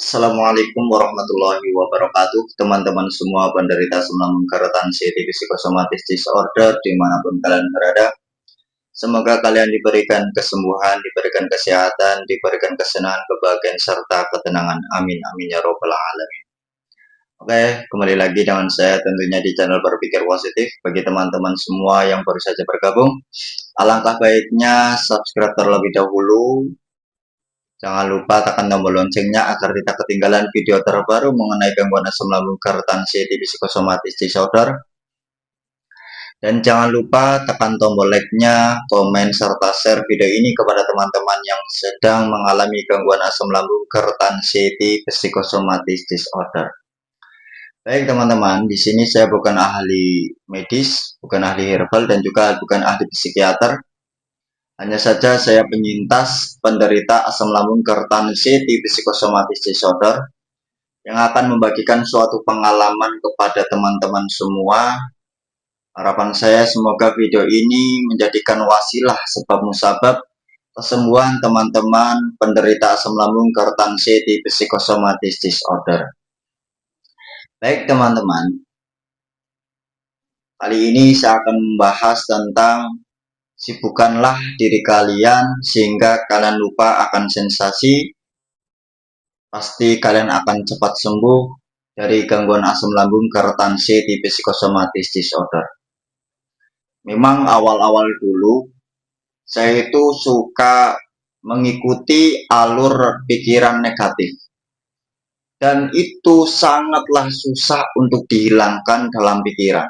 Assalamualaikum warahmatullahi wabarakatuh. Teman-teman semua penderita asam lambung keretan CTP psikosomatis disorder dimanapun kalian berada. Semoga kalian diberikan kesembuhan, diberikan kesehatan, diberikan kesenangan, kebahagiaan, serta ketenangan. Amin, amin ya robbal alamin. Oke, kembali lagi dengan saya tentunya di channel Berpikir Positif. Bagi teman-teman semua yang baru saja bergabung, alangkah baiknya subscribe terlebih dahulu. Jangan lupa tekan tombol loncengnya agar tidak ketinggalan video terbaru mengenai gangguan asam lambung keretan CTP psikosomatis disorder. Dan jangan lupa tekan tombol like-nya, komen, serta share video ini kepada teman-teman yang sedang mengalami gangguan asam lambung keretan CTP psikosomatis disorder. Baik teman-teman, di sini saya bukan ahli medis, bukan ahli herbal, dan juga bukan ahli psikiater. Hanya saja saya penyintas penderita asam lambung keretan CTP psikosomatis disorder yang akan membagikan suatu pengalaman kepada teman-teman semua. Harapan saya semoga video ini menjadikan wasilah sebab musabab kesembuhan teman-teman penderita asam lambung keretan CTP psikosomatis disorder. Baik teman-teman, kali ini saya akan membahas tentang sibukkanlah diri kalian sehingga kalian lupa akan sensasi. Pasti kalian akan cepat sembuh dari gangguan asam lambung keretan CTP psikosomatis disorder. Memang awal-awal dulu saya itu suka mengikuti alur pikiran negatif. Dan itu sangatlah susah untuk dihilangkan dalam pikiran.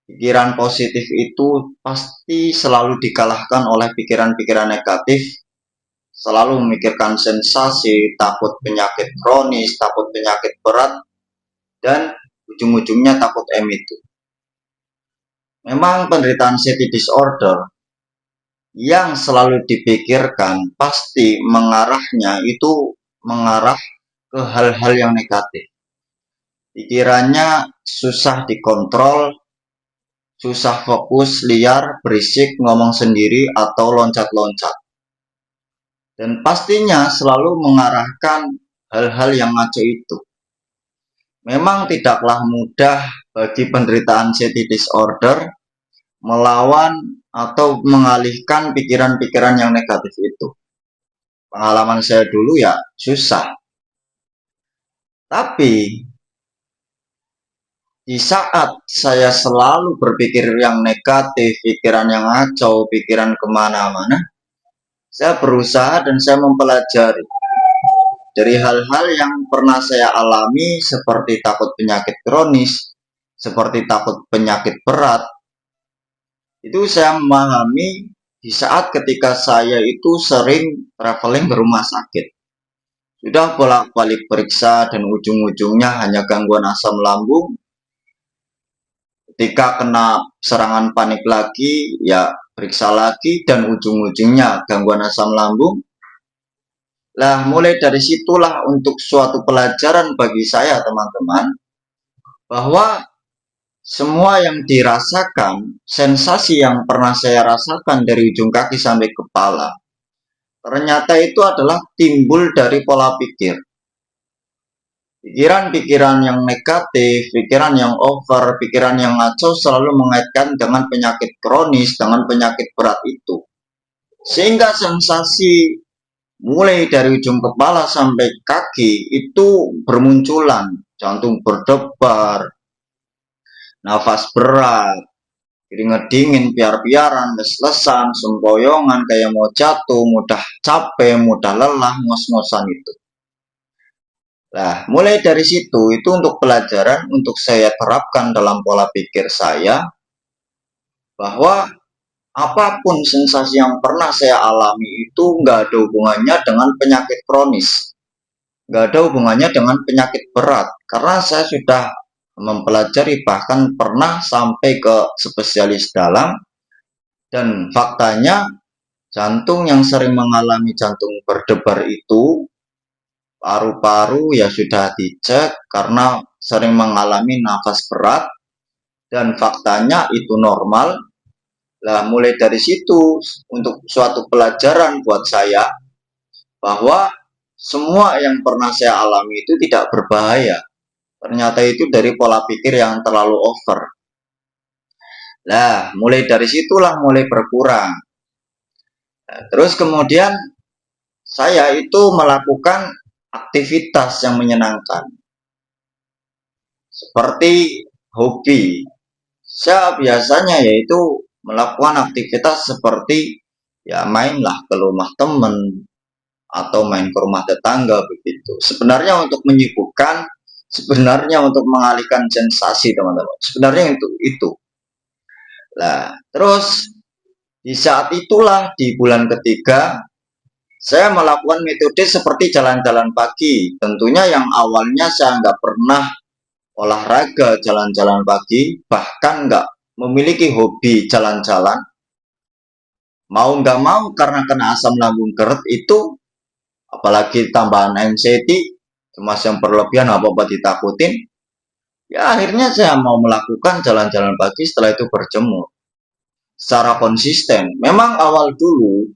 Pikiran positif itu pasti selalu dikalahkan oleh pikiran-pikiran negatif. Selalu memikirkan sensasi, takut penyakit kronis, takut penyakit berat, dan ujung-ujungnya takut itu. Memang penderitaan CTP disorder yang selalu dipikirkan pasti mengarahnya itu mengarah ke hal-hal yang negatif. Pikirannya susah dikontrol, susah fokus, liar, berisik, ngomong sendiri, atau loncat-loncat. Dan pastinya selalu mengarahkan hal-hal yang ngaco itu. Memang tidaklah mudah bagi penderitaan CTP disorder melawan atau mengalihkan pikiran-pikiran yang negatif itu. Pengalaman saya dulu ya susah. Tapi di saat saya selalu berpikir yang negatif, pikiran yang ngaco, pikiran kemana-mana, saya berusaha dan saya mempelajari dari hal-hal yang pernah saya alami seperti takut penyakit kronis, seperti takut penyakit berat. Itu saya memahami di saat ketika saya itu sering traveling ke rumah sakit. Sudah bolak-balik periksa dan ujung-ujungnya hanya gangguan asam lambung. Ketika kena serangan panik lagi, ya periksa lagi dan ujung-ujungnya gangguan asam lambung. Nah, mulai dari situlah untuk suatu pelajaran bagi saya teman-teman, bahwa semua yang dirasakan, sensasi yang pernah saya rasakan dari ujung kaki sampai kepala, ternyata itu adalah timbul dari pola pikir. Pikiran-pikiran yang negatif, pikiran yang over, pikiran yang ngaco selalu mengaitkan dengan penyakit kronis, dengan penyakit berat itu. Sehingga sensasi mulai dari ujung kepala sampai kaki itu bermunculan. Jantung berdebar, nafas berat, keringat dingin, piar-piaran, les-lesan, sempoyongan, kayak mau jatuh, mudah capek, mudah lelah, ngos-ngosan itu. Nah, mulai dari situ, itu untuk pelajaran, untuk saya terapkan dalam pola pikir saya, bahwa apapun sensasi yang pernah saya alami itu nggak ada hubungannya dengan penyakit kronis. Nggak ada hubungannya dengan penyakit berat. Karena saya sudah mempelajari, bahkan pernah sampai ke spesialis dalam, dan faktanya jantung yang sering mengalami jantung berdebar itu, paru-paru ya sudah dicek karena sering mengalami nafas berat, dan faktanya itu normal. Nah, mulai dari situ untuk suatu pelajaran buat saya bahwa semua yang pernah saya alami itu tidak berbahaya. Ternyata itu dari pola pikir yang terlalu over. Nah, mulai dari situlah mulai berkurang. Nah, terus kemudian saya itu melakukan aktivitas yang menyenangkan. Seperti hobi. Saya biasanya yaitu melakukan aktivitas seperti ya mainlah ke rumah teman atau main ke rumah tetangga begitu. Sebenarnya untuk menyibukkan, sebenarnya untuk mengalihkan sensasi teman-teman. Sebenarnya itu. Nah, terus di saat itulah di bulan ketiga saya melakukan metode seperti jalan-jalan pagi. Tentunya yang awalnya saya nggak pernah olahraga jalan-jalan pagi, bahkan nggak memiliki hobi jalan-jalan. Mau nggak mau karena kena asam lambung GERD itu, apalagi tambahan anxiety, cemas yang berlebihan apa-apa ditakutin, ya akhirnya saya mau melakukan jalan-jalan pagi setelah itu berjemur. Secara konsisten, memang awal dulu,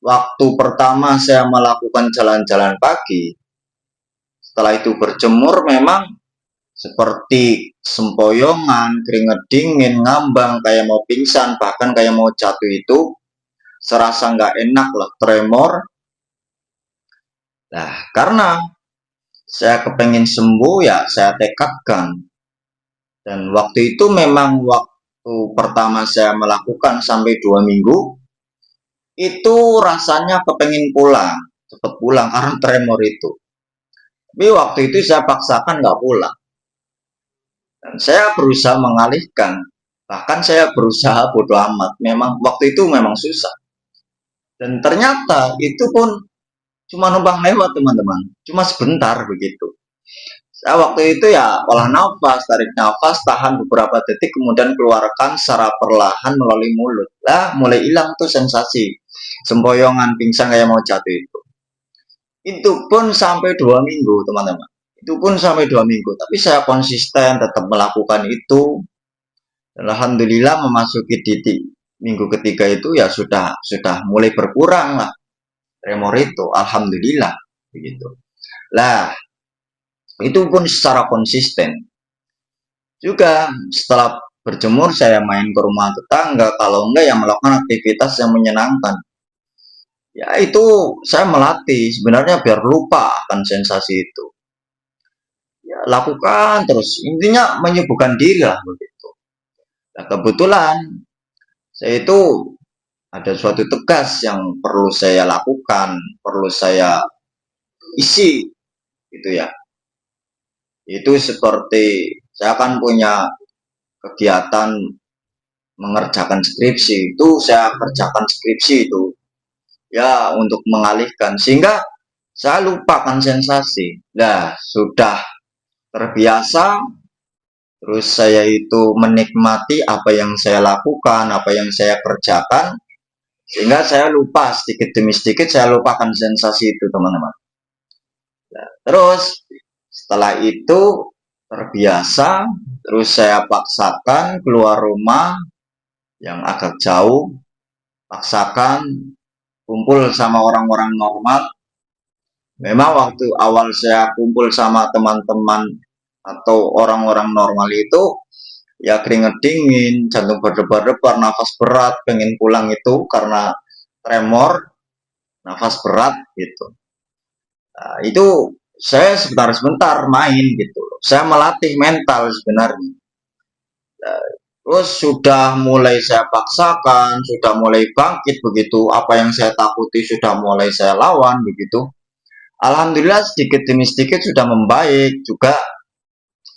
waktu pertama saya melakukan jalan-jalan pagi, setelah itu berjemur memang seperti sempoyongan, keringet dingin, ngambang, kayak mau pingsan, bahkan kayak mau jatuh itu, serasa nggak enak lah, tremor. Nah, karena saya kepengen sembuh ya saya tekadkan. Dan waktu itu memang waktu pertama saya melakukan sampai 2 minggu, itu rasanya kepengen pulang, cepet pulang karena tremor itu. Tapi waktu itu saya paksakan nggak pulang. Dan saya berusaha mengalihkan, bahkan saya berusaha bodo amat. Memang waktu itu memang susah. Dan ternyata itu pun cuma numpang lewat teman-teman, cuma sebentar begitu. Saya waktu itu ya olah nafas, tarik nafas, tahan beberapa detik, kemudian keluarkan secara perlahan melalui mulut. Lah mulai hilang tuh sensasi sempoyongan pingsan kayak mau jatuh itu. Itu pun sampai 2 minggu teman-teman. Itu pun sampai 2 minggu. Tapi saya konsisten tetap melakukan itu. Alhamdulillah memasuki titik minggu ketiga itu ya sudah mulai berkurang lah tremor itu. Alhamdulillah begitu. Lah itu pun secara konsisten. Juga setelah berjemur saya main ke rumah tetangga, kalau enggak yang melakukan aktivitas yang menyenangkan. Ya itu saya melatih sebenarnya biar lupa akan sensasi itu. Ya lakukan terus. Intinya menyibukkan diri lah begitu. Nah, kebetulan saya itu ada suatu tugas yang perlu saya lakukan, perlu saya isi gitu ya. Itu seperti saya kan punya kegiatan mengerjakan skripsi, itu saya kerjakan skripsi itu ya untuk mengalihkan sehingga saya lupakan sensasi. Nah, sudah terbiasa terus saya itu menikmati apa yang saya lakukan, apa yang saya kerjakan sehingga saya lupa sedikit demi sedikit saya lupakan sensasi itu teman-teman. Nah, terus setelah itu terbiasa, terus saya paksakan keluar rumah yang agak jauh, paksakan kumpul sama orang-orang normal. Memang waktu awal saya kumpul sama teman-teman atau orang-orang normal itu, ya keringet dingin, jantung berdebar-debar, nafas berat, pengen pulang itu karena tremor, nafas berat gitu. Nah, itu saya sebentar-sebentar main gitu. Saya melatih mental sebenarnya. Nah, terus sudah mulai saya paksakan, sudah mulai bangkit begitu. Apa yang saya takuti sudah mulai saya lawan begitu. Alhamdulillah sedikit demi sedikit sudah membaik juga.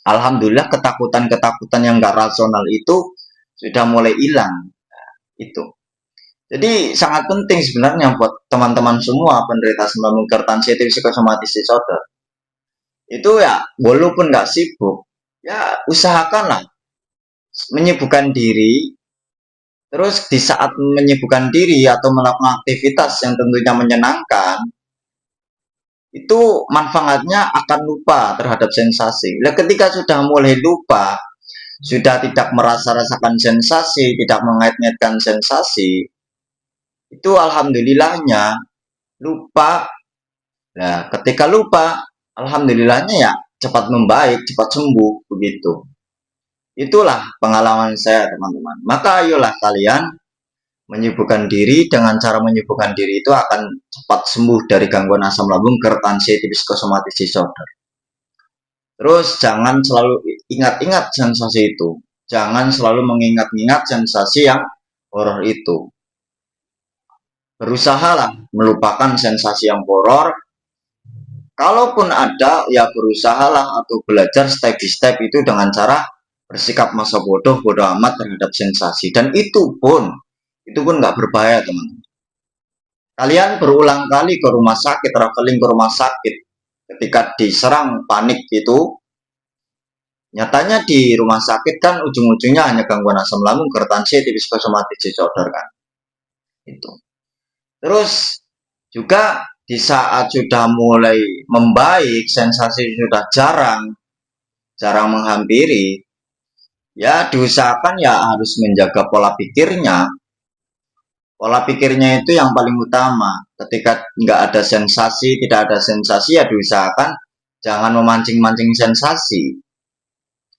Alhamdulillah ketakutan-ketakutan yang gak rasional itu sudah mulai hilang. Nah, itu. Jadi sangat penting sebenarnya buat teman-teman semua penderita sindrom hipertensi psikosomatis disorder. Itu ya walaupun nggak sibuk, ya usahakanlah menyibukkan diri. Terus di saat menyibukkan diri atau melakukan aktivitas yang tentunya menyenangkan, itu manfaatnya akan lupa terhadap sensasi. Nah, ketika sudah mulai lupa, sudah tidak merasa-rasakan sensasi, tidak mengait-ngaitkan sensasi, itu alhamdulillahnya lupa Nah, ketika lupa, alhamdulillahnya ya cepat membaik, cepat sembuh begitu. Itulah pengalaman saya, teman-teman. Maka ayolah kalian menyibukkan diri. Dengan cara menyibukkan diri itu akan cepat sembuh dari gangguan asam lambung, GERD, psikosomatis disorder. Terus jangan selalu ingat-ingat sensasi itu. Jangan selalu mengingat-ingat sensasi yang horor itu. Berusahalah melupakan sensasi yang horor. Kalaupun ada, ya berusahalah atau belajar step by step itu dengan cara bersikap masa bodoh amat terhadap sensasi. Dan itu pun nggak berbahaya, teman-teman. Kalian berulang kali ke rumah sakit, traveling ke rumah sakit, ketika diserang panik itu, nyatanya di rumah sakit kan ujung-ujungnya hanya gangguan asam lambung, GERD, psikosomatis disorder kan. Itu. Terus juga di saat sudah mulai membaik, sensasi sudah jarang menghampiri, ya diusahakan ya harus menjaga pola pikirnya. Pola pikirnya itu yang paling utama. Ketika nggak ada sensasi, tidak ada sensasi, ya diusahakan jangan memancing-mancing sensasi.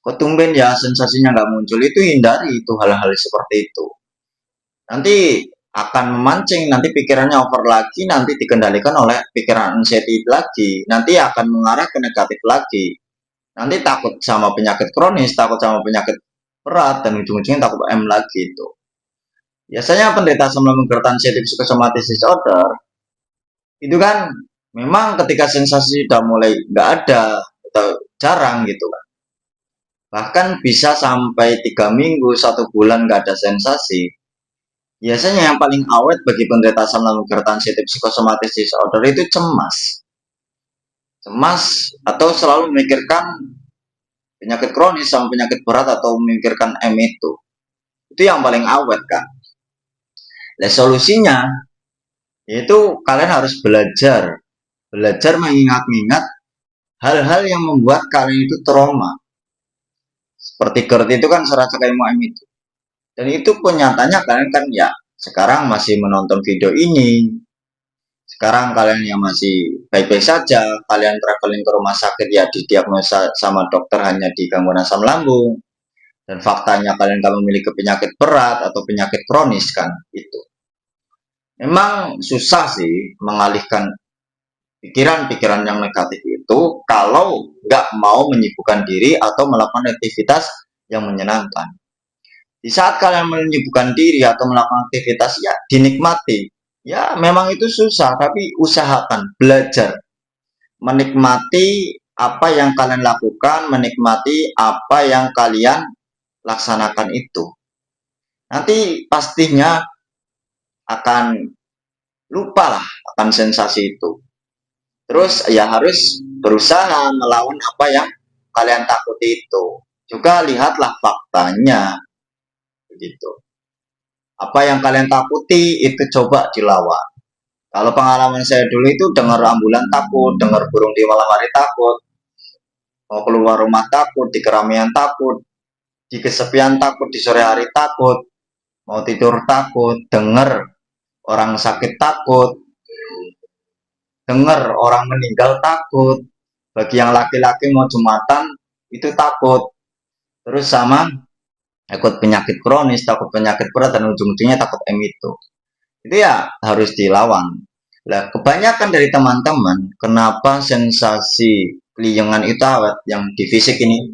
Kok tumben ya sensasinya nggak muncul, itu hindari itu hal-hal seperti itu. Nanti akan memancing, nanti pikirannya over lagi, nanti dikendalikan oleh pikiran anxiety lagi, nanti akan mengarah ke negatif lagi. Nanti takut sama penyakit kronis, takut sama penyakit berat, dan ujung-ujungnya takut M lagi itu. Biasanya penderita asam lambung, GERD, psikosomatis disorder itu kan memang ketika sensasi sudah mulai nggak ada atau jarang gitu kan. Bahkan bisa sampai 3 minggu, 1 bulan nggak ada sensasi. Biasanya yang paling awet bagi penderita asam lambung, GERD, psikosomatis disorder itu cemas atau selalu memikirkan penyakit kronis sama penyakit berat atau memikirkan M itu yang paling awet kan. Nah, solusinya yaitu kalian harus belajar mengingat-ingat hal-hal yang membuat kalian itu trauma. Seperti GERD itu kan serasa kayak M itu. Dan itu pun nyatanya kalian kan ya sekarang masih menonton video ini. Sekarang kalian yang masih baik-baik saja, kalian traveling ke rumah sakit ya didiagnosa sama dokter hanya di gangguan asam lambung. Dan faktanya kalian kalau memiliki penyakit berat atau penyakit kronis kan itu. Memang susah sih mengalihkan pikiran-pikiran yang negatif itu kalau nggak mau menyibukkan diri atau melakukan aktivitas yang menyenangkan. Di saat kalian menyibukkan diri atau melakukan aktivitas ya dinikmati. Ya memang itu susah, tapi usahakan belajar menikmati apa yang kalian lakukan, menikmati apa yang kalian laksanakan itu. Nanti pastinya akan lupa lah akan sensasi itu. Terus ya harus berusaha melawan apa yang kalian takuti itu. Juga lihatlah faktanya begitu. Apa yang kalian takuti itu coba dilawan. Kalau pengalaman saya dulu itu dengar ambulan takut, dengar burung di malam hari takut, mau keluar rumah takut, di keramaian takut, di kesepian takut, di sore hari takut, mau tidur takut, dengar orang sakit takut, dengar orang meninggal takut, bagi yang laki-laki mau jumatan itu takut, terus sama takut penyakit kronis, takut penyakit berat, dan ujung-ujungnya takut M itu ya harus dilawan. Nah, kebanyakan dari teman-teman kenapa sensasi keliengan itu awet yang di fisik ini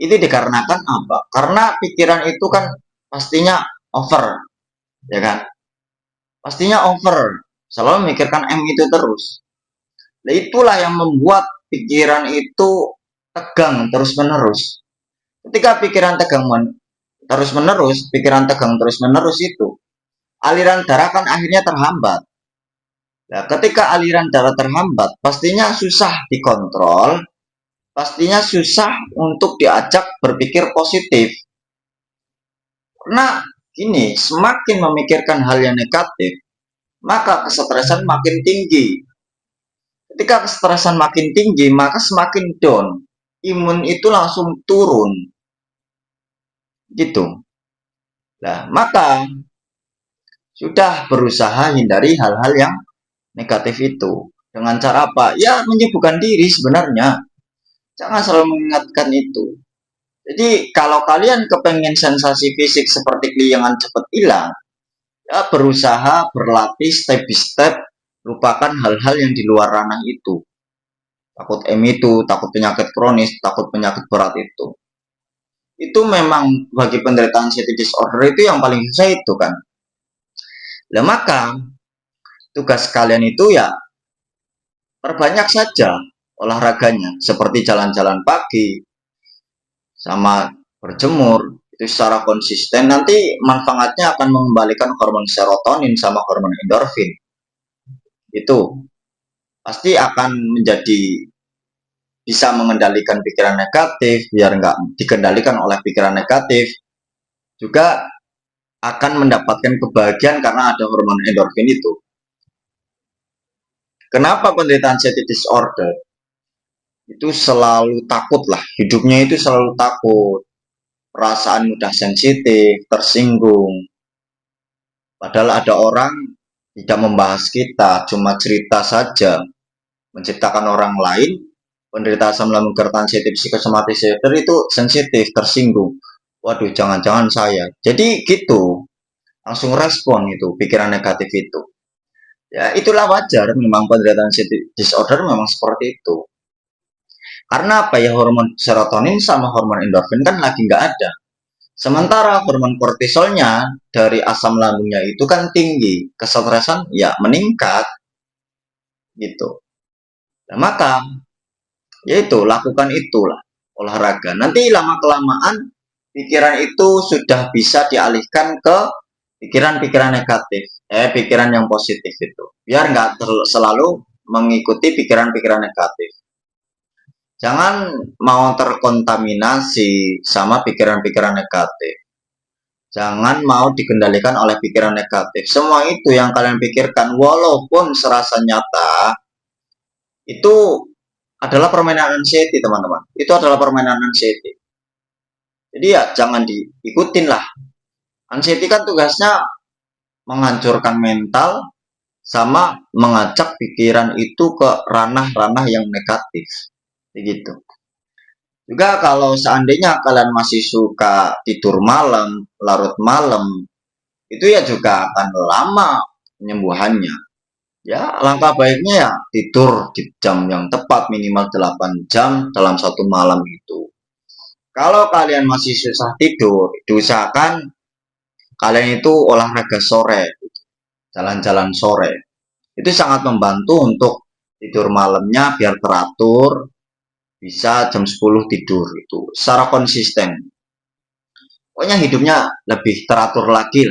itu dikarenakan apa? Karena pikiran itu kan pastinya over, ya kan? Pastinya over, selalu memikirkan M itu terus. Nah, itulah yang membuat pikiran itu tegang terus-menerus. Ketika pikiran tegang terus-menerus, pikiran tegang terus-menerus itu, aliran darah kan akhirnya terhambat. Nah, ketika aliran darah terhambat, pastinya susah dikontrol, pastinya susah untuk diajak berpikir positif. Karena gini, semakin memikirkan hal yang negatif, maka kesetresan makin tinggi. Ketika kesetresan makin tinggi, maka semakin down. Imun itu langsung turun. Gitu. Nah, maka sudah berusaha hindari hal-hal yang negatif itu. Dengan cara apa? Ya menyibukkan diri sebenarnya. Jangan selalu mengingatkan itu. Jadi kalau kalian kepengen sensasi fisik seperti keliangan cepat hilang, ya berusaha berlatih step by step, lupakan hal-hal yang di luar ranah itu. Takut itu, takut penyakit kronis, takut penyakit berat itu. Itu memang bagi penderita anxiety disorder itu yang paling susah itu kan. Nah, maka tugas kalian itu ya perbanyak saja olahraganya, seperti jalan-jalan pagi, sama berjemur, itu secara konsisten nanti manfaatnya akan mengembalikan hormon serotonin sama hormon endorfin. Itu pasti akan menjadi bisa mengendalikan pikiran negatif biar nggak dikendalikan oleh pikiran negatif, juga akan mendapatkan kebahagiaan karena ada hormon endorfin itu. Kenapa penderita anxiety disorder itu selalu takut lah, hidupnya itu selalu takut, perasaan mudah sensitif, tersinggung. Padahal ada orang tidak membahas kita, cuma cerita saja, menciptakan orang lain. Penderita asam lambung gerd anxiety psikosomatis disorder itu sensitif, tersinggung. Waduh, jangan-jangan saya. Jadi gitu, langsung respon itu, pikiran negatif itu. Ya, itulah wajar, memang penderita anxiety disorder memang seperti itu. Karena apa ya, hormon serotonin sama hormon endorfin kan lagi nggak ada. Sementara hormon kortisolnya dari asam lambungnya itu kan tinggi, kesetresan ya meningkat gitu. Nah, maka yaitu lakukan itulah olahraga. Nanti lama kelamaan pikiran itu sudah bisa dialihkan ke pikiran-pikiran negatif, pikiran yang positif itu. Biar nggak selalu mengikuti pikiran-pikiran negatif. Jangan mau terkontaminasi sama pikiran-pikiran negatif. Jangan mau dikendalikan oleh pikiran negatif. Semua itu yang kalian pikirkan, walaupun serasa nyata, itu adalah permainan anxiety, teman-teman. Itu adalah permainan anxiety. Jadi ya jangan diikutin lah. Anxiety kan tugasnya menghancurkan mental sama mengajak pikiran itu ke ranah-ranah yang negatif. Begitu. Juga kalau seandainya kalian masih suka tidur malam, larut malam, itu ya juga akan lama penyembuhannya. Ya, langkah baiknya ya tidur di jam yang tepat, minimal 8 jam dalam satu malam itu. Kalau kalian masih susah tidur, diusahakan kalian itu olahraga sore, jalan-jalan sore. Itu sangat membantu untuk tidur malamnya biar teratur, bisa jam 10 tidur itu secara konsisten. Pokoknya hidupnya lebih teratur lagi.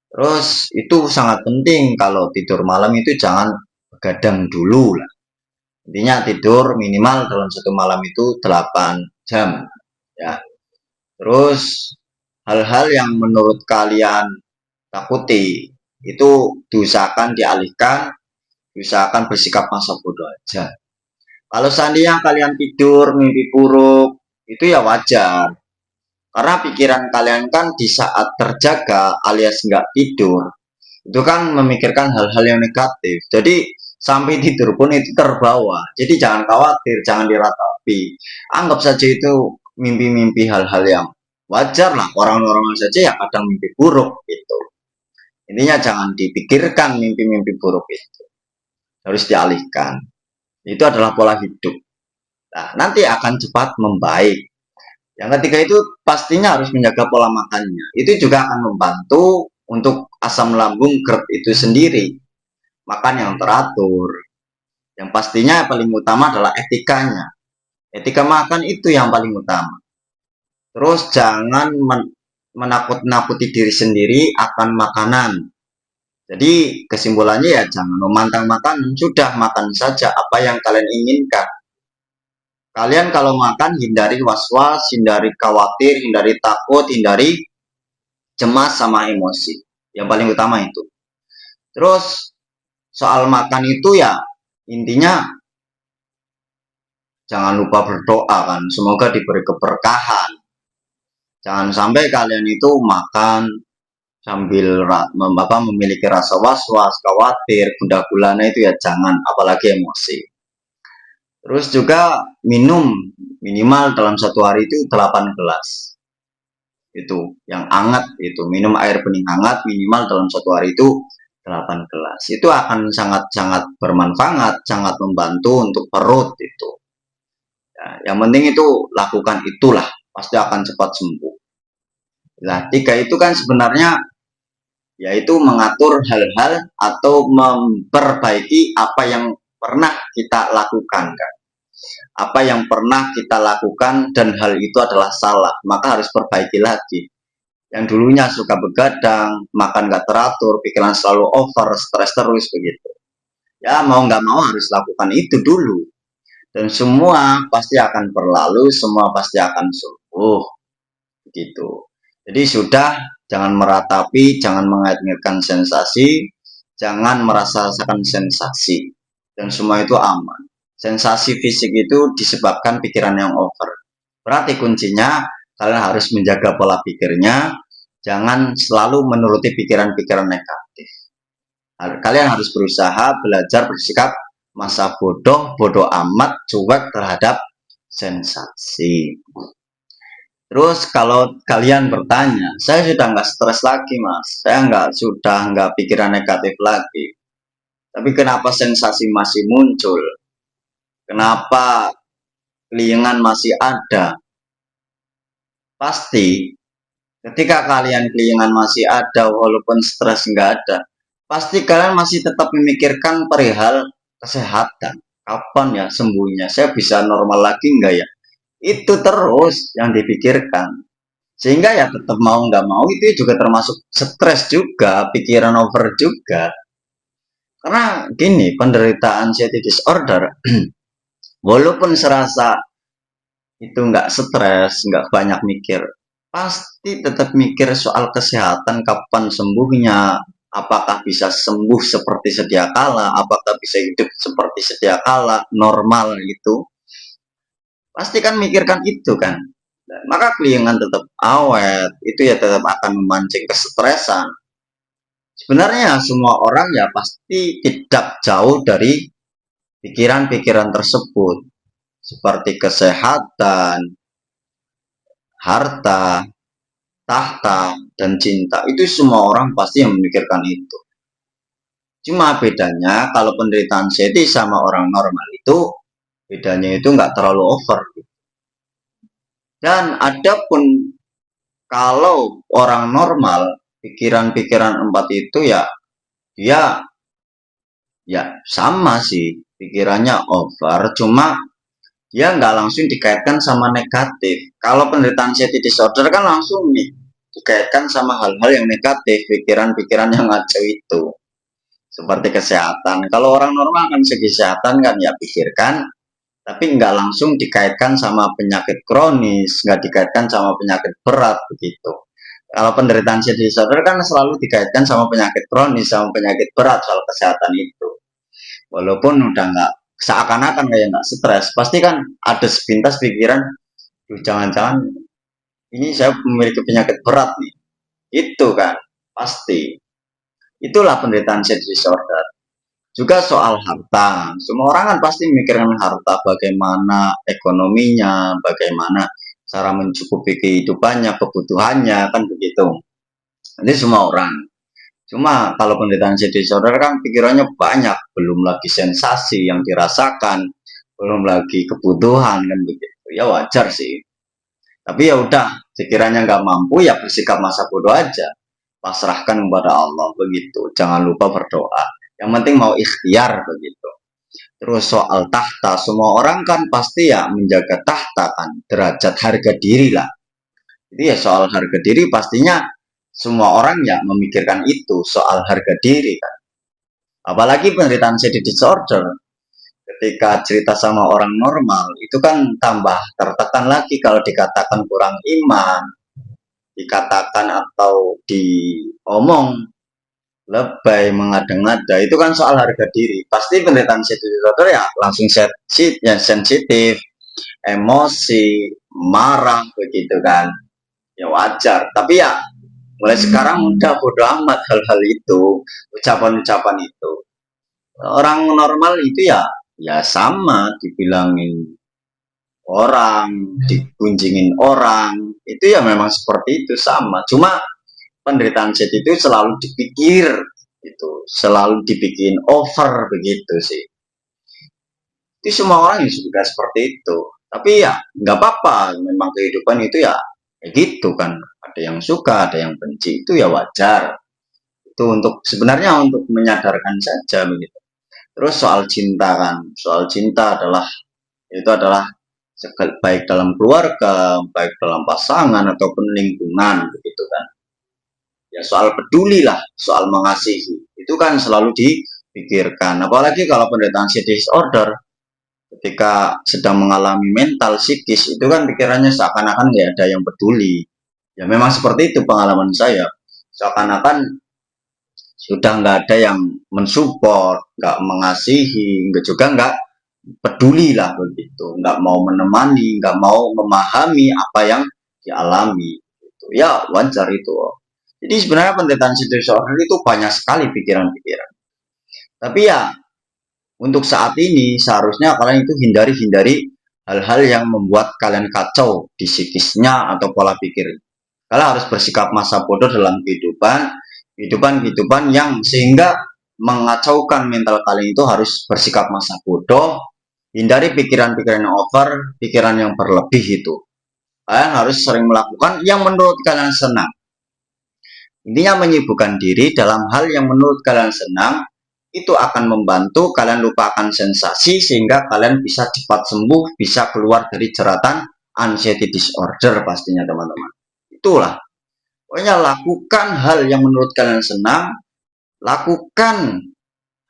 Terus itu sangat penting kalau tidur malam itu jangan begadang dulu lah. Intinya tidur minimal dalam satu malam itu 8 jam. Ya. Terus hal-hal yang menurut kalian takuti itu diusahakan dialihkan, diusahakan bersikap masa bodoh aja. Kalau seandainya kalian tidur mimpi buruk, itu ya wajar. Karena pikiran kalian kan di saat terjaga alias nggak tidur, itu kan memikirkan hal-hal yang negatif. Jadi sampai tidur pun itu terbawa. Jadi jangan khawatir, jangan diratapi. Anggap saja itu mimpi-mimpi hal-hal yang wajar lah. Orang-orang saja yang kadang mimpi buruk itu. Intinya jangan dipikirkan mimpi-mimpi buruk itu. Harus dialihkan. Itu adalah pola hidup. Nah, nanti akan cepat membaik. Yang ketiga itu pastinya harus menjaga pola makannya. Itu juga akan membantu untuk asam lambung GERD itu sendiri. Makan yang teratur. Yang pastinya paling utama adalah etikanya. Etika makan itu yang paling utama. Terus jangan menakut-nakuti diri sendiri akan makanan. Jadi kesimpulannya ya jangan memantang makanan, sudah makan saja apa yang kalian inginkan. Kalian kalau makan hindari was-was, hindari khawatir, hindari takut, hindari cemas sama emosi. Yang paling utama itu. Terus soal makan itu ya intinya jangan lupa berdoa kan, semoga diberi keberkahan. Jangan sampai kalian itu makan sambil memiliki rasa was-was, khawatir, gundah gulana itu ya jangan, apalagi emosi. Terus juga minum minimal dalam satu hari itu 8 gelas. Itu yang hangat, itu minum air bening hangat minimal dalam satu hari itu 8 gelas. Itu akan sangat-sangat bermanfaat, sangat membantu untuk perut itu. Ya, yang penting itu lakukan itulah, pasti akan cepat sembuh. Nah, 3 itu kan sebenarnya yaitu mengatur hal-hal atau memperbaiki apa yang pernah kita lakukan kan. Apa yang pernah kita lakukan dan hal itu adalah salah, maka harus perbaiki lagi. Yang dulunya suka begadang, makan gak teratur, pikiran selalu over, stres terus begitu. Ya mau nggak mau harus lakukan itu dulu. Dan semua pasti akan berlalu, semua pasti akan sembuh. Begitu. Jadi sudah, jangan meratapi, jangan mengait-ngaitkan sensasi, jangan merasakan sensasi. Dan semua itu aman. Sensasi fisik itu disebabkan pikiran yang over. Berarti kuncinya kalian harus menjaga pola pikirnya, jangan selalu menuruti pikiran-pikiran negatif. Kalian harus berusaha belajar bersikap masa bodoh amat, cuek terhadap sensasi. Terus kalau kalian bertanya, saya sudah nggak stres lagi mas, saya sudah nggak pikiran negatif lagi. Tapi kenapa sensasi masih muncul? Kenapa keliengan masih ada? Pasti ketika kalian keliengan masih ada, walaupun stres nggak ada, pasti kalian masih tetap memikirkan perihal kesehatan. Kapan ya sembuhnya? Saya bisa normal lagi nggak ya? Itu terus yang dipikirkan. Sehingga ya tetap mau nggak mau itu juga termasuk stres juga, pikiran over juga. Karena gini, penderitaan anxiety disorder, walaupun serasa itu nggak stres, nggak banyak mikir, pasti tetap mikir soal kesehatan, kapan sembuhnya, apakah bisa sembuh seperti sedia kala, apakah bisa hidup seperti sedia kala, normal gitu. Pasti kan mikirkan itu kan. Maka keliengan tetap awet, itu ya tetap akan memancing kesetresan. Sebenarnya semua orang ya pasti tidak jauh dari pikiran-pikiran tersebut. Seperti kesehatan, harta, tahta, dan cinta. Itu semua orang pasti yang memikirkan itu. Cuma bedanya kalau penderitaan anxiety sama orang normal itu, bedanya itu nggak terlalu over. Dan adapun kalau orang normal, pikiran-pikiran empat itu ya dia ya sama sih, pikirannya over, cuma dia nggak langsung dikaitkan sama negatif. Kalau penderitaan anxiety disorder kan langsung nih dikaitkan sama hal-hal yang negatif, pikiran-pikiran yang ngaco itu. Seperti kesehatan. Kalau orang normal kan segi kesehatan kan ya pikirkan, tapi nggak langsung dikaitkan sama penyakit kronis, nggak dikaitkan sama penyakit berat begitu. Kalau penderitaan anxiety disorder kan selalu dikaitkan sama penyakit kronis, sama penyakit berat soal kesehatan itu. Walaupun udah nggak seakan-akan kayak nggak stres, pasti kan ada sepintas pikiran, jangan-jangan ini saya memiliki penyakit berat nih. Itu kan pasti. Itulah penderitaan anxiety disorder. Juga soal harta. Semua orang kan pasti memikirkan harta, bagaimana ekonominya, bagaimana cara mencukupi kehidupannya, kebutuhannya, kan begitu. Ini semua orang. Cuma kalau penderitaan anxiety disorder kan pikirannya banyak, belum lagi sensasi yang dirasakan, belum lagi kebutuhan kan begitu. Ya wajar sih. Tapi ya udah, sekiranya nggak mampu ya bersikap masa bodoh aja. Pasrahkan kepada Allah begitu. Jangan lupa berdoa. Yang penting mau ikhtiar begitu. Terus soal tahta, semua orang kan pasti ya menjaga tahta kan, derajat harga diri lah. Jadi ya soal harga diri pastinya semua orang ya memikirkan itu soal harga diri kan. Apalagi penderitaan anxiety disorder, ketika cerita sama orang normal itu kan tambah tertekan lagi kalau dikatakan kurang iman, dikatakan atau diomong lebay, mengada-ngada, itu kan soal harga diri. Pasti penderitaan anxiety disorder ya langsung sensitif, emosi, marah begitu kan. Ya wajar, tapi ya Mulai sekarang udah bodo amat hal-hal itu, ucapan-ucapan itu. Orang normal itu ya ya sama dibilangin orang, digunjingin orang, itu ya memang seperti itu sama. Cuma penderitaan Z itu selalu dipikir itu, selalu dibikin over begitu sih. Itu semua orang yang suka seperti itu. Tapi ya nggak apa-apa, memang kehidupan itu ya kayak gitu kan. Ada yang suka, ada yang benci, itu ya wajar. Itu untuk sebenarnya untuk menyadarkan saja begitu. Terus soal cinta kan, soal cinta adalah itu adalah baik dalam keluarga, baik dalam pasangan ataupun lingkungan begitu kan. Ya soal peduli lah, soal mengasihi itu kan selalu dipikirkan. Apalagi kalau penderitaan disorder, ketika sedang mengalami mental psikis itu kan pikirannya seakan-akan nggak ada yang peduli. Ya memang seperti itu pengalaman saya. Seakan-akan sudah nggak ada yang mensupport, nggak mengasihi, nggak juga nggak peduli lah begitu, nggak mau menemani, nggak mau memahami apa yang dialami. Gitu. Ya wajar itu. Jadi sebenarnya penderitaan disorder itu banyak sekali pikiran-pikiran. Tapi ya untuk saat ini seharusnya kalian itu hindari hal-hal yang membuat kalian kacau di psikisnya atau pola pikir. Kalian harus bersikap masa bodoh dalam kehidupan yang sehingga mengacaukan mental kalian itu harus bersikap masa bodoh, hindari pikiran-pikiran yang over, pikiran yang berlebih itu. Kalian harus sering melakukan yang menurut kalian senang. Intinya menyibukkan diri dalam hal yang menurut kalian senang, itu akan membantu kalian lupakan sensasi sehingga kalian bisa cepat sembuh, bisa keluar dari jeratan anxiety disorder pastinya teman-teman. Itulah. Pokoknya lakukan hal yang menurut kalian senang, lakukan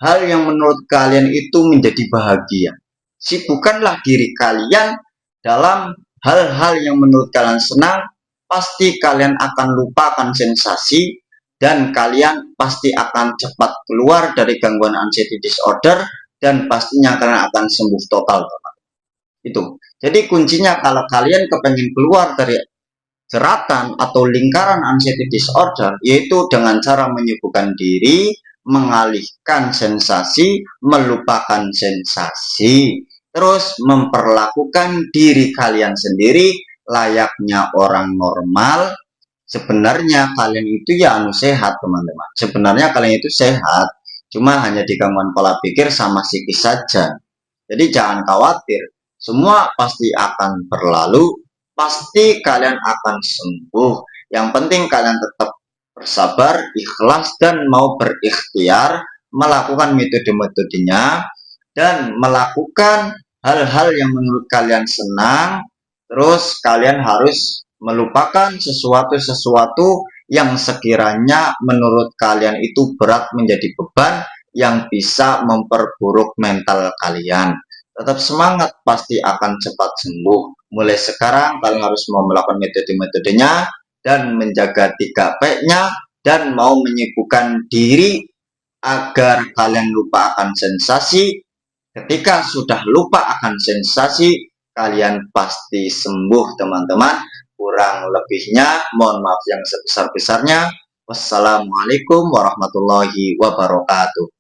hal yang menurut kalian itu menjadi bahagia. Sibukkanlah diri kalian dalam hal-hal yang menurut kalian senang, pasti kalian akan lupakan sensasi dan kalian pasti akan cepat keluar dari gangguan anxiety disorder dan pastinya kalian akan sembuh total. Itu. Jadi kuncinya kalau kalian kepengen keluar dari jeratan atau lingkaran anxiety disorder yaitu dengan cara menyibukkan diri, mengalihkan sensasi, melupakan sensasi, terus memperlakukan diri kalian sendiri layaknya orang normal. Sebenarnya kalian itu ya sehat teman-teman. Sebenarnya kalian itu sehat, cuma hanya di gangguan pola pikir sama psikis saja. Jadi jangan khawatir, semua pasti akan berlalu, pasti kalian akan sembuh. Yang penting kalian tetap bersabar, ikhlas, dan mau berikhtiar, melakukan metode-metodenya, dan melakukan hal-hal yang menurut kalian senang, terus kalian harus melupakan sesuatu-sesuatu yang sekiranya menurut kalian itu berat menjadi beban yang bisa memperburuk mental kalian. Tetap semangat, pasti akan cepat sembuh. Mulai sekarang kalian harus mau melakukan metode-metodenya dan menjaga 3P-nya dan mau menyibukkan diri agar kalian lupa akan sensasi. Ketika sudah lupa akan sensasi, kalian pasti sembuh teman-teman. Kurang lebihnya mohon maaf yang sebesar-besarnya. Wassalamualaikum warahmatullahi wabarakatuh.